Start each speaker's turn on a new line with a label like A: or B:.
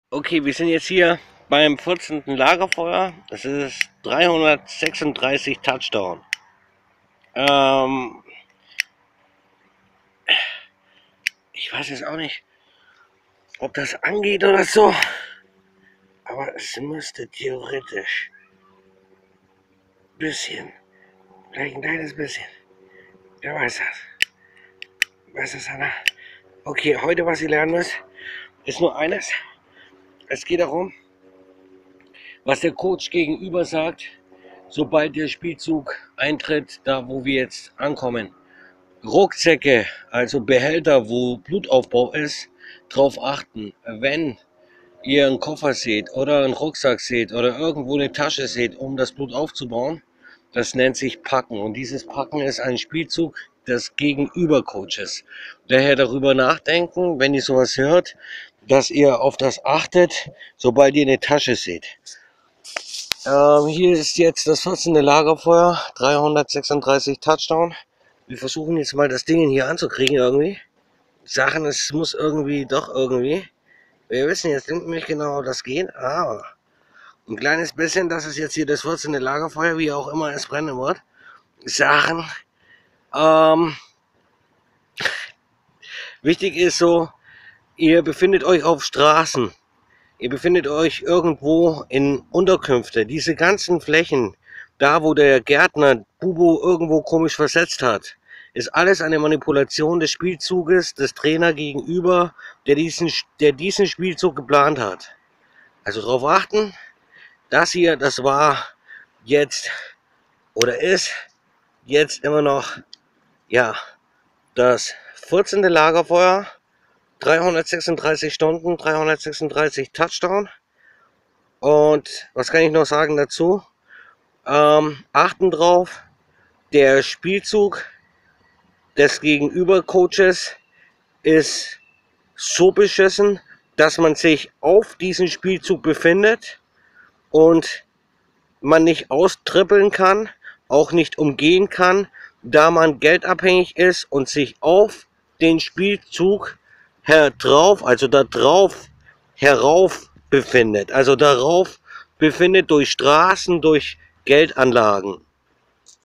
A: Okay, wir sind jetzt hier beim 14. Lagerfeuer. Es ist 336 Touchdown. Ähm, Ich weiß jetzt auch nicht, ob das angeht oder so, aber es müsste theoretisch ein bisschen, vielleicht ein kleines bisschen. Wer weiß das? Weiß das einer? Okay, heute was ihr lernen müsst, ist nur eines. Es geht darum, was der Coach gegenüber sagt, sobald der Spielzug eintritt, da wo wir jetzt ankommen. Rucksäcke, also Behälter, wo Blutaufbau ist, drauf achten. Wenn ihr einen Koffer seht oder einen Rucksack seht oder irgendwo eine Tasche seht, um das Blut aufzubauen, das nennt sich Packen. Und dieses Packen ist ein Spielzug des Gegenübercoaches. Daher darüber nachdenken, wenn ihr sowas hört, dass ihr auf das achtet, sobald ihr eine Tasche seht. Hier ist jetzt das 14. Lagerfeuer, 336 Touchdown. Wir versuchen jetzt mal das Ding hier anzukriegen irgendwie. Sachen, es muss irgendwie, doch irgendwie. Wir wissen jetzt nicht genau, ob das geht, aber ein kleines bisschen, das ist jetzt hier das 14. Lagerfeuer, wie auch immer es brennen wird. Sachen, wichtig ist so, ihr befindet euch auf Straßen. Ihr befindet euch irgendwo in Unterkünfte. Diese ganzen Flächen, da wo der Gärtner Bubo irgendwo komisch versetzt hat, ist alles eine Manipulation des Spielzuges des Trainer gegenüber, der diesen Spielzug geplant hat. Also darauf achten, das hier, das war jetzt oder ist jetzt immer noch, ja, das 14. Lagerfeuer, 336 Stunden, 336 Touchdown. Und was kann ich noch sagen dazu? Achten drauf, der Spielzug des Gegenübercoaches ist so beschissen, dass man sich auf diesen Spielzug befindet und man nicht austrippeln kann, auch nicht umgehen kann, da man geldabhängig ist und sich auf den Spielzug also da drauf herauf befindet. Also darauf befindet durch Straßen, durch Geldanlagen.